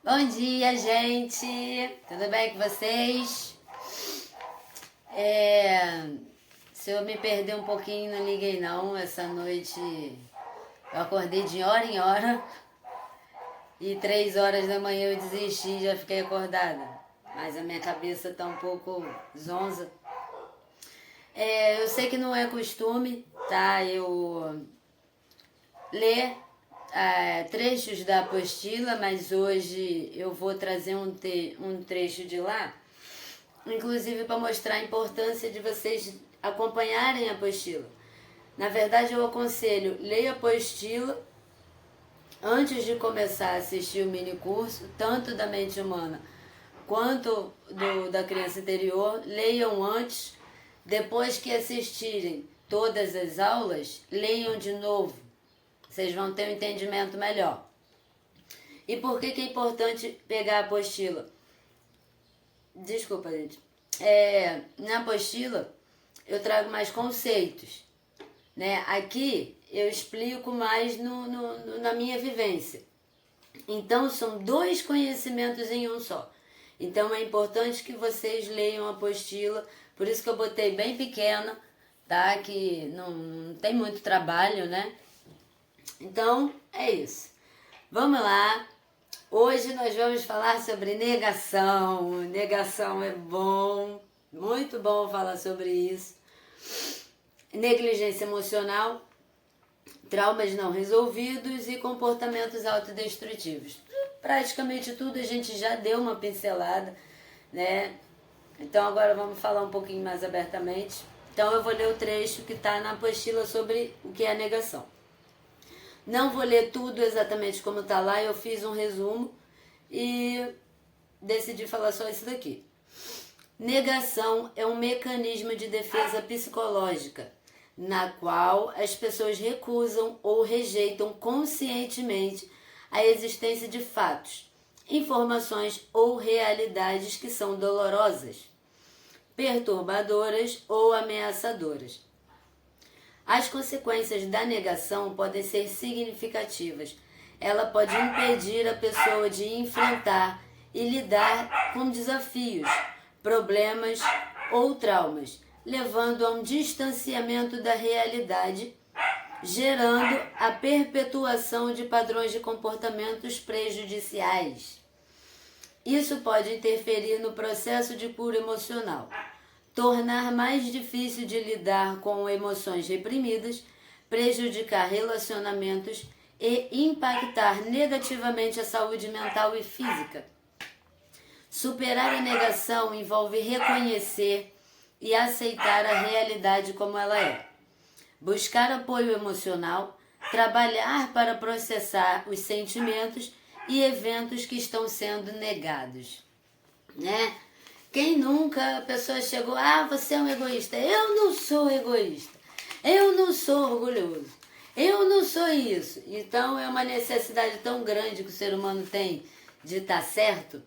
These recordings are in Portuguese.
Bom dia, gente! Tudo bem com vocês? Se eu me perder um pouquinho, não liguei não. Essa noite eu acordei de hora em hora e 3 horas da manhã eu desisti e já fiquei acordada. Mas a minha cabeça tá um pouco zonza. Eu sei que não é costume, tá? Eu ler trechos da apostila, mas hoje eu vou trazer um trecho de lá, inclusive para mostrar a importância de vocês acompanharem a apostila. Na verdade, eu aconselho, leia a apostila antes de começar a assistir o mini curso, tanto da mente humana quanto da criança interior. Leiam antes, depois que assistirem todas as aulas, leiam de novo. Vocês vão ter um entendimento melhor. E por que é importante pegar a apostila? Desculpa, gente. Na apostila eu trago mais conceitos, né? Aqui eu explico mais na minha vivência. Então são 2 conhecimentos em um só. Então é importante que vocês leiam a apostila. Por isso que eu botei bem pequena, tá? Que não tem muito trabalho, né? Então, é isso. Vamos lá. Hoje nós vamos falar sobre negação. Negação é bom, muito bom falar sobre isso. Negligência emocional, traumas não resolvidos e comportamentos autodestrutivos. Praticamente tudo a gente já deu uma pincelada, né? Então agora vamos falar um pouquinho mais abertamente. Então eu vou ler o trecho que está na apostila sobre o que é a negação. Não vou ler tudo exatamente como está lá, eu fiz um resumo e decidi falar só isso daqui. Negação é um mecanismo de defesa psicológica, na qual as pessoas recusam ou rejeitam conscientemente a existência de fatos, informações ou realidades que são dolorosas, perturbadoras ou ameaçadoras. As consequências da negação podem ser significativas. Ela pode impedir a pessoa de enfrentar e lidar com desafios, problemas ou traumas, levando a um distanciamento da realidade, gerando a perpetuação de padrões de comportamentos prejudiciais. Isso pode interferir no processo de cura emocional, tornar mais difícil de lidar com emoções reprimidas, prejudicar relacionamentos e impactar negativamente a saúde mental e física. Superar a negação envolve reconhecer e aceitar a realidade como ela é, buscar apoio emocional, trabalhar para processar os sentimentos e eventos que estão sendo negados, né? Quem nunca a pessoa chegou, você é um egoísta. Eu não sou egoísta. Eu não sou orgulhoso. Eu não sou isso. Então é uma necessidade tão grande que o ser humano tem de estar certo,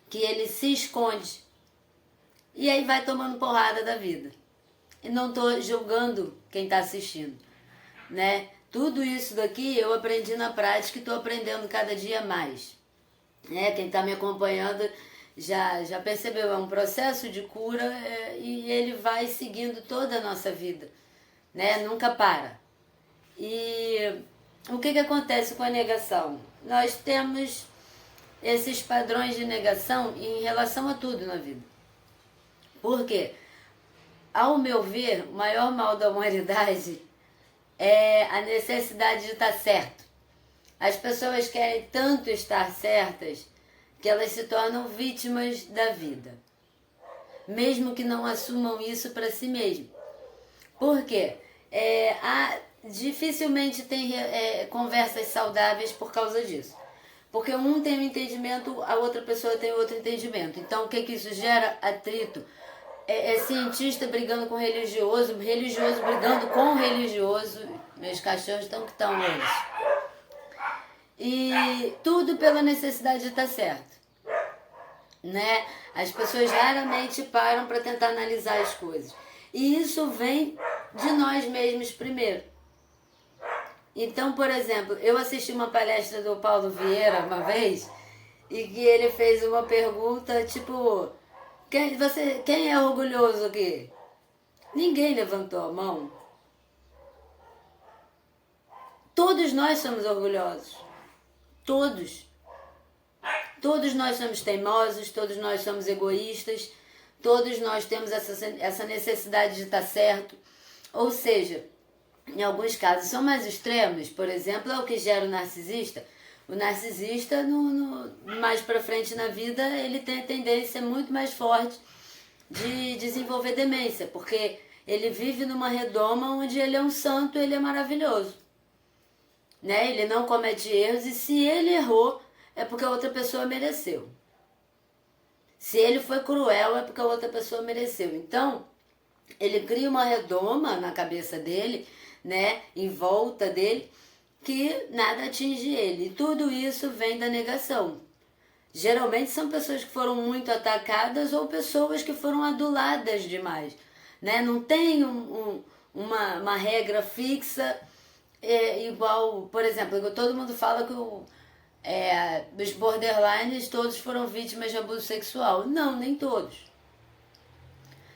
que ele se esconde. E aí vai tomando porrada da vida. E não estou julgando quem está assistindo, né? Tudo isso daqui eu aprendi na prática e estou aprendendo cada dia mais, né? Quem está me acompanhando já percebeu, é um processo de cura e ele vai seguindo toda a nossa vida, né? Nunca para. E o que acontece com a negação? Nós temos esses padrões de negação em relação a tudo na vida. Por quê? Ao meu ver, o maior mal da humanidade é a necessidade de estar certo. As pessoas querem tanto estar certas que elas se tornam vítimas da vida, mesmo que não assumam isso para si mesmo. Por quê? Dificilmente tem conversas saudáveis por causa disso. Porque um tem um entendimento, a outra pessoa tem outro entendimento. Então o que isso gera? Atrito. Cientista brigando com religioso, religioso brigando com religioso. Meus cachorros estão que estão hoje. E tudo pela necessidade de estar certo, né? As pessoas raramente param para tentar analisar as coisas. E isso vem de nós mesmos primeiro. Então, por exemplo, eu assisti uma palestra do Paulo Vieira uma vez e que ele fez uma pergunta tipo, quem é orgulhoso aqui? Ninguém levantou a mão. Todos nós somos orgulhosos. Todos. Todos nós somos teimosos, todos nós somos egoístas, todos nós temos essa necessidade de estar certo. Ou seja, em alguns casos são mais extremos, por exemplo, é o que gera o narcisista. O narcisista, mais pra frente na vida, ele tem a tendência muito mais forte de desenvolver demência, porque ele vive numa redoma onde ele é um santo, ele é maravilhoso. Né? Ele não comete erros e se ele errou, é porque a outra pessoa mereceu. Se ele foi cruel, é porque a outra pessoa mereceu. Então, ele cria uma redoma na cabeça dele, né, em volta dele, que nada atinge ele. E tudo isso vem da negação. Geralmente são pessoas que foram muito atacadas ou pessoas que foram aduladas demais. Né? Não tem uma regra fixa, igual, por exemplo, todo mundo fala que os borderlines todos foram vítimas de abuso sexual. Não, nem todos.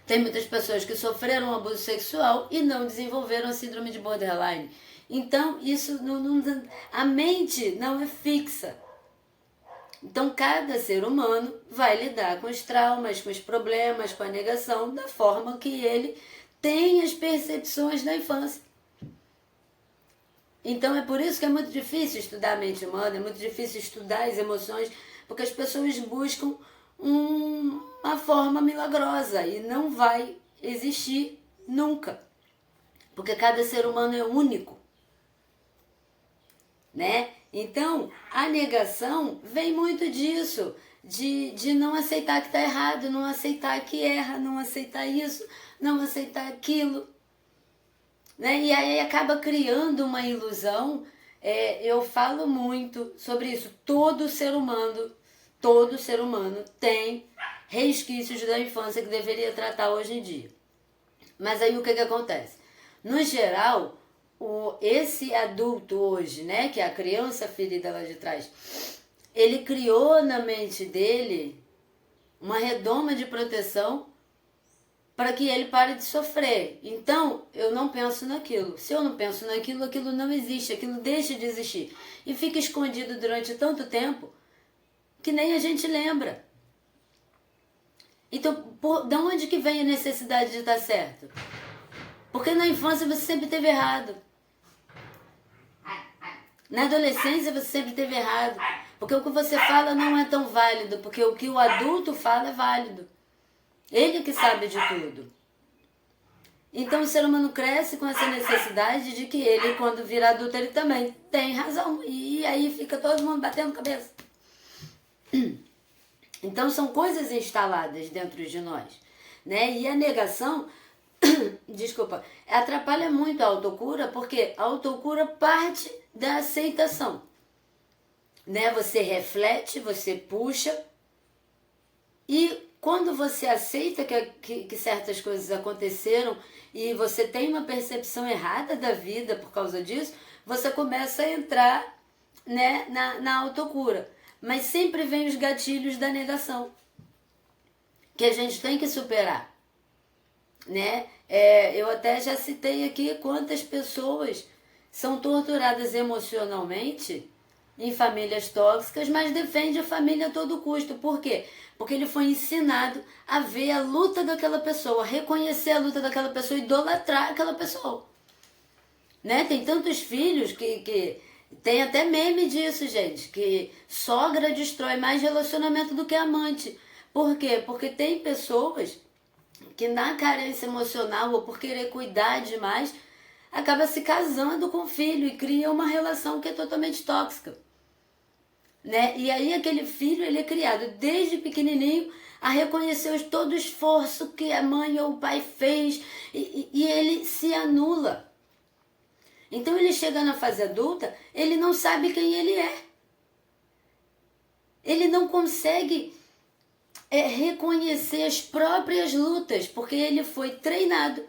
Tem muitas pessoas que sofreram abuso sexual e não desenvolveram a síndrome de borderline. Então, isso a mente não é fixa. Então, cada ser humano vai lidar com os traumas, com os problemas, com a negação, da forma que ele tem as percepções da infância. Então, é por isso que é muito difícil estudar a mente humana, é muito difícil estudar as emoções, porque as pessoas buscam uma forma milagrosa e não vai existir nunca. Porque cada ser humano é único. Né? Então, a negação vem muito disso, de não aceitar que está errado, não aceitar que erra, não aceitar isso, não aceitar aquilo. Né? E aí acaba criando uma ilusão. Eu falo muito sobre isso. Todo ser humano tem resquícios da infância que deveria tratar hoje em dia. Mas aí o que acontece? No geral, esse adulto hoje, né, que é a criança ferida lá de trás, ele criou na mente dele uma redoma de proteção para que ele pare de sofrer. Então, eu não penso naquilo. Se eu não penso naquilo, aquilo não existe, aquilo deixa de existir. E fica escondido durante tanto tempo que nem a gente lembra. Então, de onde que vem a necessidade de estar certo? Porque na infância você sempre teve errado. Na adolescência você sempre teve errado. Porque o que você fala não é tão válido, porque o que o adulto fala é válido. Ele que sabe de tudo. Então o ser humano cresce com essa necessidade de que ele, quando vira adulto, ele também tem razão. E aí fica todo mundo batendo cabeça. Então são coisas instaladas dentro de nós. Né? E a negação, desculpa, atrapalha muito a autocura, porque a autocura parte da aceitação. Né? Você reflete, você puxa e quando você aceita que certas coisas aconteceram e você tem uma percepção errada da vida por causa disso, você começa a entrar, né, na autocura. Mas sempre vem os gatilhos da negação, que a gente tem que superar. Né? Eu até já citei aqui quantas pessoas são torturadas emocionalmente em famílias tóxicas, mas defende a família a todo custo. Por quê? Porque ele foi ensinado a ver a luta daquela pessoa, reconhecer a luta daquela pessoa, idolatrar aquela pessoa. Né? Tem tantos filhos que tem até meme disso, gente, que sogra destrói mais relacionamento do que amante. Por quê? Porque tem pessoas que na carência emocional ou por querer cuidar demais, acaba se casando com o filho e cria uma relação que é totalmente tóxica. Né? E aí aquele filho ele é criado desde pequenininho a reconhecer todo o esforço que a mãe ou o pai fez e ele se anula. Então ele chega na fase adulta, ele não sabe quem ele é. Ele não consegue reconhecer as próprias lutas, porque ele foi treinado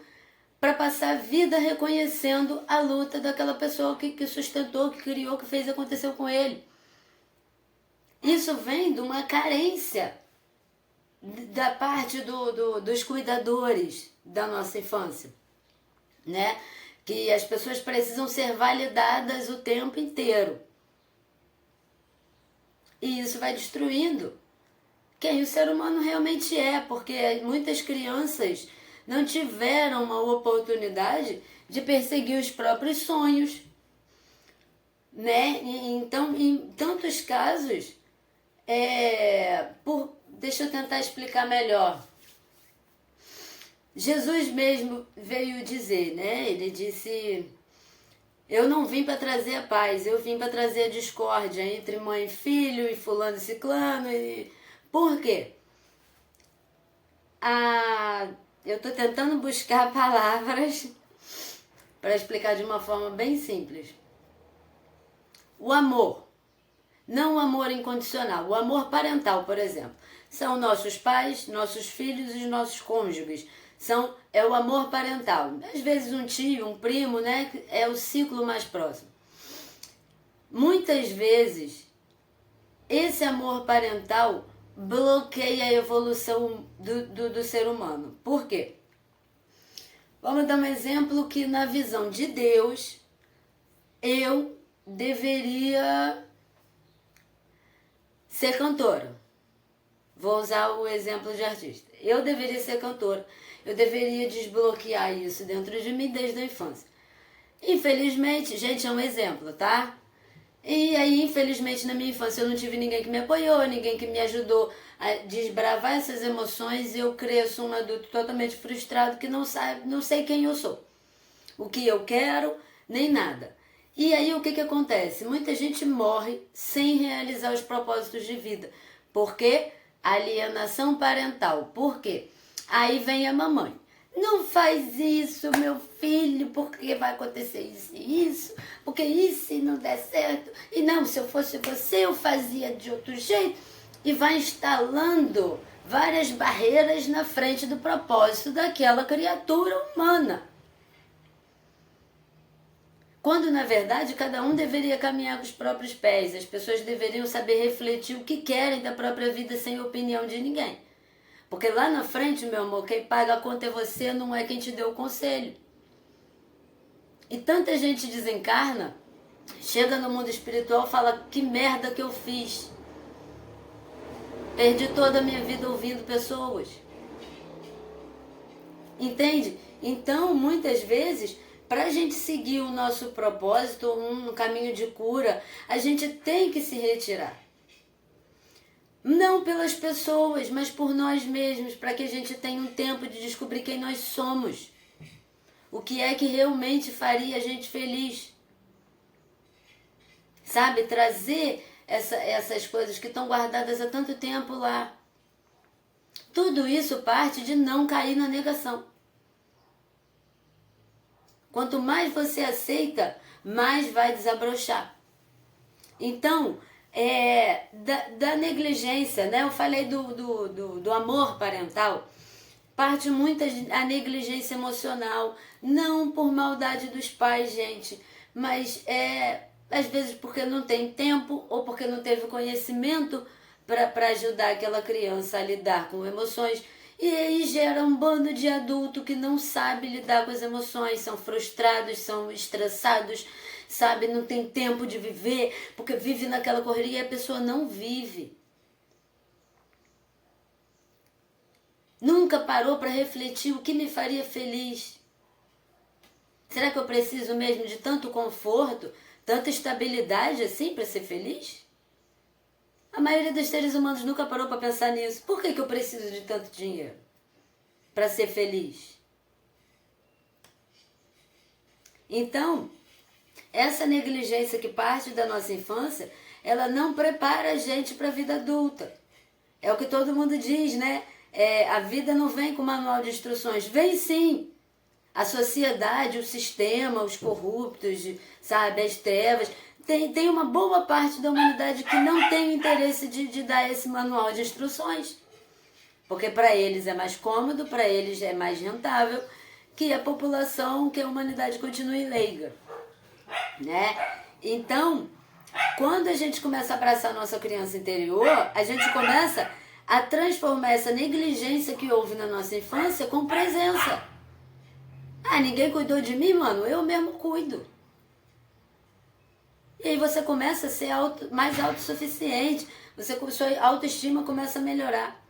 para passar a vida reconhecendo a luta daquela pessoa que sustentou, que criou, que fez, aconteceu com ele. Isso vem de uma carência da parte dos cuidadores da nossa infância, né? Que as pessoas precisam ser validadas o tempo inteiro. E isso vai destruindo quem o ser humano realmente é, porque muitas crianças não tiveram uma oportunidade de perseguir os próprios sonhos, né? Então, em tantos casos, deixa eu tentar explicar melhor. Jesus mesmo veio dizer, né? Ele disse: eu não vim para trazer a paz, eu vim para trazer a discórdia entre mãe e filho, e fulano e ciclano. Por quê? Eu estou tentando buscar palavras para explicar de uma forma bem simples. O amor, não o amor incondicional, o amor parental, por exemplo, são nossos pais, nossos filhos e os nossos cônjuges. É o amor parental. Às vezes um tio, um primo, né? É o ciclo mais próximo. Muitas vezes, esse amor parental bloqueia a evolução do ser humano. Por quê? Vamos dar um exemplo que na visão de Deus, eu deveria ser cantora. Vou usar o exemplo de artista. Eu deveria ser cantora. Eu deveria desbloquear isso dentro de mim desde a infância. Infelizmente, gente, é um exemplo, tá? E aí, infelizmente, na minha infância eu não tive ninguém que me apoiou, ninguém que me ajudou a desbravar essas emoções, e eu cresço um adulto totalmente frustrado que não sei quem eu sou, o que eu quero, nem nada. E aí o que acontece? Muita gente morre sem realizar os propósitos de vida. Por quê? Alienação parental. Por quê? Aí vem a mamãe. Não faz isso, meu filho, porque vai acontecer isso e isso, porque isso se não der certo. E não, se eu fosse você, eu fazia de outro jeito. E vai instalando várias barreiras na frente do propósito daquela criatura humana. Quando, na verdade, cada um deveria caminhar com os próprios pés. As pessoas deveriam saber refletir o que querem da própria vida sem opinião de ninguém. Porque lá na frente, meu amor, quem paga a conta é você, não é quem te deu o conselho. E tanta gente desencarna, chega no mundo espiritual e fala: que merda que eu fiz. Perdi toda a minha vida ouvindo pessoas. Entende? Então, muitas vezes, para a gente seguir o nosso propósito, um caminho de cura, a gente tem que se retirar. Não pelas pessoas, mas por nós mesmos, para que a gente tenha um tempo de descobrir quem nós somos. O que é que realmente faria a gente feliz. Sabe? Trazer essas coisas que estão guardadas há tanto tempo lá. Tudo isso parte de não cair na negação. Quanto mais você aceita, mais vai desabrochar. Então, da negligência, né? Eu falei do amor parental, parte muito a negligência emocional, não por maldade dos pais, gente, mas às vezes porque não tem tempo ou porque não teve conhecimento para ajudar aquela criança a lidar com emoções. E aí gera um bando de adulto que não sabe lidar com as emoções, são frustrados, são estressados, sabe, não tem tempo de viver, porque vive naquela correria e a pessoa não vive. Nunca parou para refletir o que me faria feliz. Será que eu preciso mesmo de tanto conforto, tanta estabilidade assim para ser feliz? A maioria dos seres humanos nunca parou para pensar nisso. Por que eu preciso de tanto dinheiro para ser feliz? Então, essa negligência que parte da nossa infância, ela não prepara a gente para a vida adulta. É o que todo mundo diz, né? A vida não vem com manual de instruções. Vem sim. A sociedade, o sistema, os corruptos, sabe, as trevas. Tem uma boa parte da humanidade que não tem o interesse de dar esse manual de instruções. Porque para eles é mais cômodo, para eles é mais rentável que a população, que a humanidade continue leiga. Né? Então, Quando a gente começa a abraçar a nossa criança interior, a gente começa a transformar essa negligência que houve na nossa infância com presença. Ah, ninguém cuidou de mim, mano, eu mesmo cuido. E aí você começa a ser mais autossuficiente, sua autoestima começa a melhorar.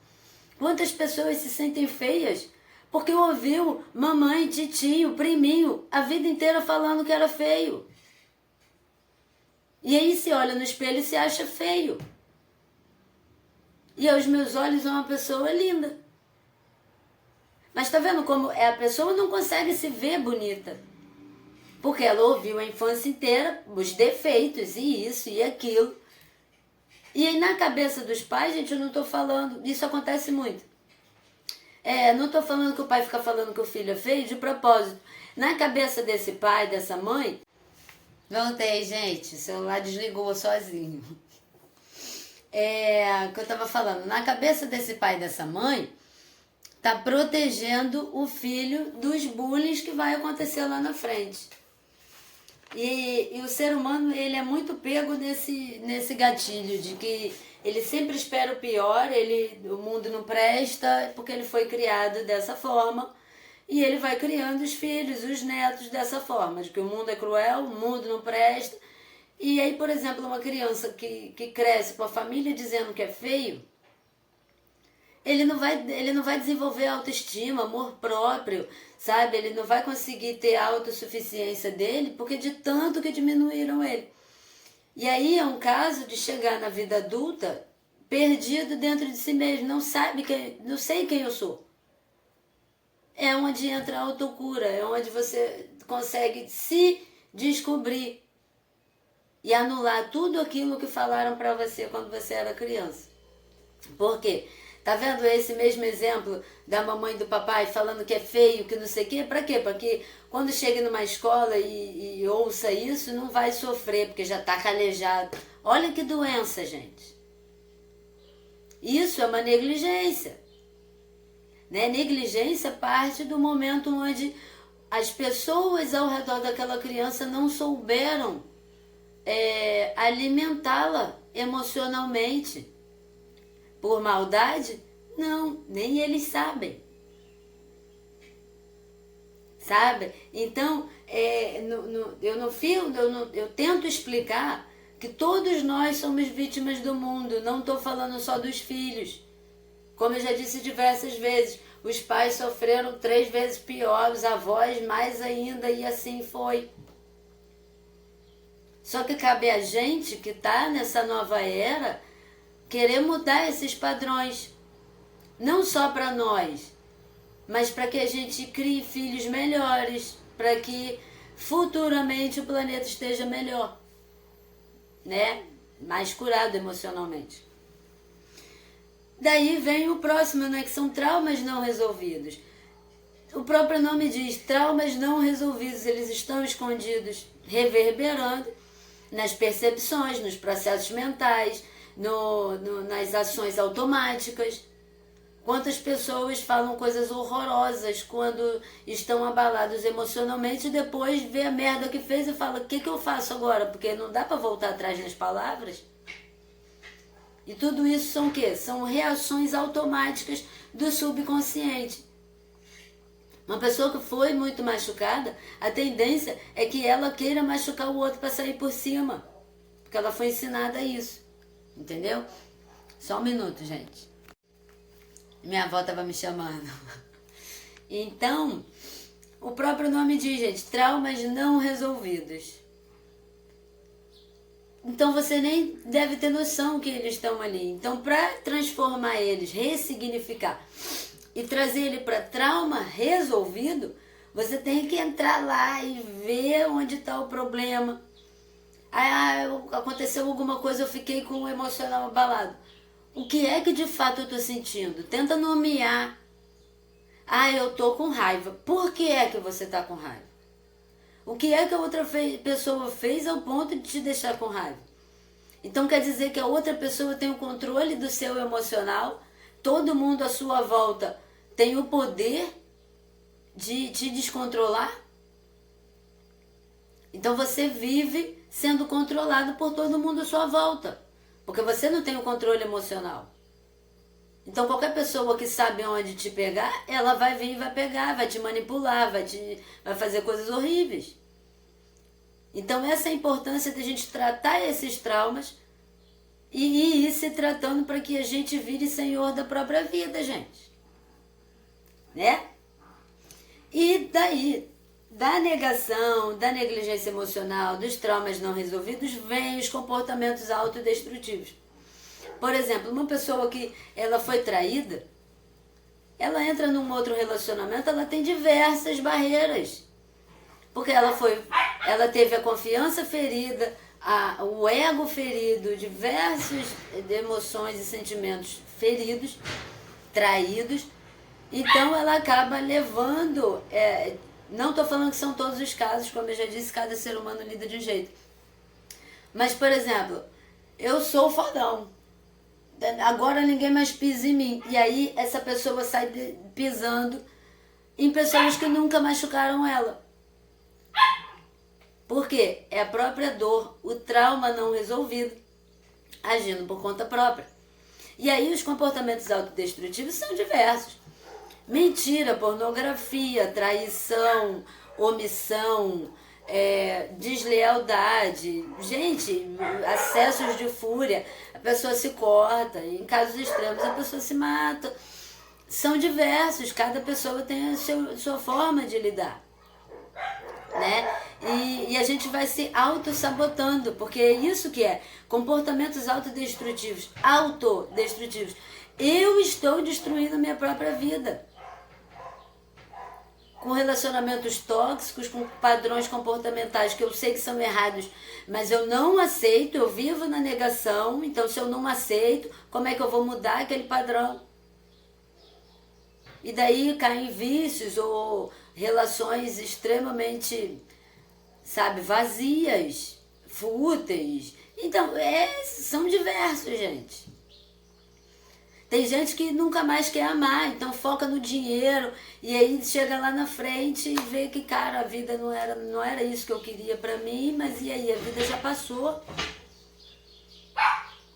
Quantas pessoas se sentem feias porque ouviu mamãe, titio, priminho a vida inteira falando que era feio? E aí se olha no espelho e se acha feio. E aos meus olhos é uma pessoa linda. Mas tá vendo como a pessoa não consegue se ver bonita? Porque ela ouviu a infância inteira os defeitos e isso e aquilo. E aí na cabeça dos pais, gente, eu não tô falando, isso acontece muito. Não tô falando que o pai fica falando que o filho é feio de propósito. Na cabeça desse pai, dessa mãe, voltei, gente, o celular desligou sozinho. O que eu tava falando, na cabeça desse pai e dessa mãe, tá protegendo o filho dos bullying que vai acontecer lá na frente. E o ser humano, ele é muito pego nesse gatilho de que ele sempre espera o pior, o mundo não presta, porque ele foi criado dessa forma, e ele vai criando os filhos, os netos dessa forma, de que o mundo é cruel, o mundo não presta. E aí, por exemplo, uma criança que cresce com a família dizendo que é feio, ele não vai desenvolver autoestima, amor próprio, sabe? Ele não vai conseguir ter a autossuficiência dele, porque de tanto que diminuíram ele. E aí é um caso de chegar na vida adulta perdido dentro de si mesmo, não sei quem eu sou. É onde entra a autocura, é onde você consegue se descobrir e anular tudo aquilo que falaram para você quando você era criança. Por quê? Tá vendo esse mesmo exemplo da mamãe e do papai falando que é feio, que não sei o quê? Pra quê? Pra que quando chegue numa escola e ouça isso, não vai sofrer, porque já tá calejado. Olha que doença, gente. Isso é uma negligência. Né? Negligência parte do momento onde as pessoas ao redor daquela criança não souberam alimentá-la emocionalmente. Por maldade? Não, nem eles sabem. Sabe? Então, eu tento explicar que todos nós somos vítimas do mundo, não estou falando só dos filhos. Como eu já disse diversas vezes, os pais sofreram 3 vezes pior, os avós mais ainda, e assim foi. Só que cabe a gente que está nessa nova era querer mudar esses padrões, não só para nós, mas para que a gente crie filhos melhores, para que futuramente o planeta esteja melhor, né? Mais curado emocionalmente. Daí vem o próximo, né? Que são traumas não resolvidos. O próprio nome diz, traumas não resolvidos, eles estão escondidos, reverberando nas percepções, nos processos mentais, nas ações automáticas. Quantas pessoas falam coisas horrorosas quando estão abalados emocionalmente e depois vê a merda que fez e fala, o que eu faço agora? Porque não dá para voltar atrás nas palavras. E tudo isso são o quê? São reações automáticas do subconsciente. Uma pessoa que foi muito machucada, a tendência é que ela queira machucar o outro para sair por cima. Porque ela foi ensinada a isso. Entendeu? Só um minuto, gente. Minha avó estava me chamando. Então, o próprio nome diz, gente, traumas não resolvidos. Então você nem deve ter noção que eles estão ali. Então, para transformar eles, ressignificar e trazer ele para trauma resolvido, você tem que entrar lá e ver onde está o problema. Aconteceu alguma coisa, eu fiquei com o emocional abalado. O que é que de fato eu estou sentindo? Tenta nomear. Eu estou com raiva. Por que é que você está com raiva? O que é que a outra pessoa fez ao ponto de te deixar com raiva? Então quer dizer que a outra pessoa tem o controle do seu emocional, todo mundo à sua volta tem o poder de te descontrolar? Então você vive sendo controlado por todo mundo à sua volta, porque você não tem o controle emocional. Então qualquer pessoa que sabe onde te pegar, ela vai vir e vai pegar, vai te manipular, vai fazer coisas horríveis. Então essa é a importância de a gente tratar esses traumas e ir se tratando para que a gente vire senhor da própria vida, gente. Né? E daí, da negação, da negligência emocional, dos traumas não resolvidos, vêm os comportamentos autodestrutivos. Por exemplo, uma pessoa que ela foi traída, ela entra num outro relacionamento, ela tem diversas barreiras. Porque ela teve a confiança ferida, o ego ferido, diversas emoções e sentimentos feridos, traídos. Então ela acaba levando, não estou falando que são todos os casos, como eu já disse, cada ser humano lida de um jeito. Mas, por exemplo, eu sou fodão, agora ninguém mais pisa em mim. E aí essa pessoa sai pisando em pessoas que nunca machucaram ela. Por quê? É a própria dor, o trauma não resolvido, agindo por conta própria. E aí os comportamentos autodestrutivos são diversos. Mentira, pornografia, traição, omissão, deslealdade, gente, acessos de fúria, a pessoa se corta, em casos extremos a pessoa se mata. São diversos, cada pessoa tem a sua forma de lidar. Né? E a gente vai se auto-sabotando, porque é isso que é, comportamentos autodestrutivos, eu estou destruindo a minha própria vida, com relacionamentos tóxicos, com padrões comportamentais que eu sei que são errados, mas eu não aceito, eu vivo na negação. Então se eu não aceito, como é que eu vou mudar aquele padrão? E daí caem vícios ou relações extremamente, vazias, fúteis. Então, são diversos, gente. Tem gente que nunca mais quer amar, então foca no dinheiro e aí chega lá na frente e vê que, cara, a vida não era isso que eu queria pra mim, mas e aí, a vida já passou.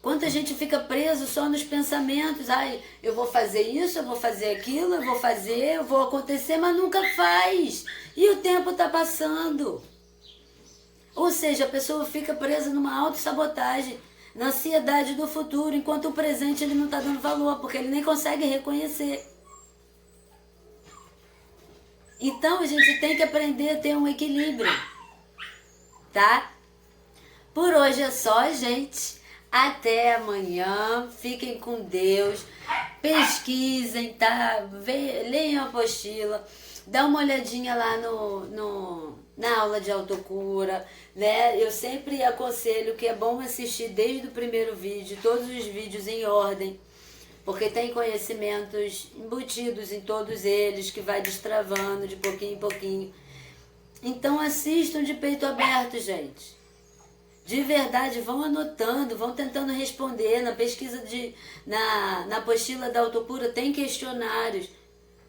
Quanta gente fica preso só nos pensamentos, eu vou fazer isso, eu vou fazer aquilo, eu vou acontecer, mas nunca faz. E o tempo tá passando. Ou seja, a pessoa fica presa numa autossabotagem, na ansiedade do futuro, enquanto o presente ele não está dando valor, porque ele nem consegue reconhecer. Então a gente tem que aprender a ter um equilíbrio, tá? Por hoje é só, gente. Até amanhã. Fiquem com Deus. Pesquisem, tá? Leiam a apostila. Dá uma olhadinha lá na aula de autocura, né? Eu sempre aconselho que é bom assistir desde o primeiro vídeo, todos os vídeos em ordem, porque tem conhecimentos embutidos em todos eles, que vai destravando de pouquinho em pouquinho. Então assistam de peito aberto, gente. De verdade, vão anotando, vão tentando responder. Na pesquisa, na apostila da autocura tem questionários.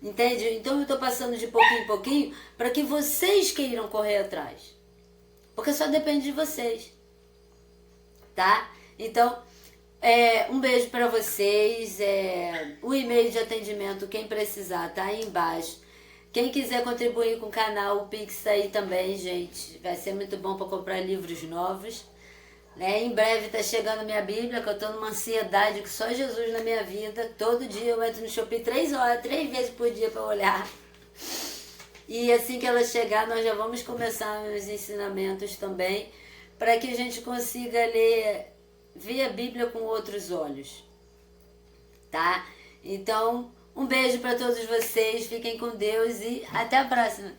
Entende? Então eu estou passando de pouquinho em pouquinho para que vocês queiram correr atrás. Porque só depende de vocês. Tá? Então, um beijo para vocês. O e-mail de atendimento, quem precisar, tá aí embaixo. Quem quiser contribuir com o canal, o Pix tá aí também, gente. Vai ser muito bom para comprar livros novos. Em breve tá chegando minha Bíblia, que eu tô numa ansiedade que só Jesus na minha vida. Todo dia eu entro no Shopee 3 vezes por dia para olhar. E assim que ela chegar, nós já vamos começar os ensinamentos também, para que a gente consiga ver a Bíblia com outros olhos. Tá? Então, um beijo para todos vocês, fiquem com Deus e até a próxima.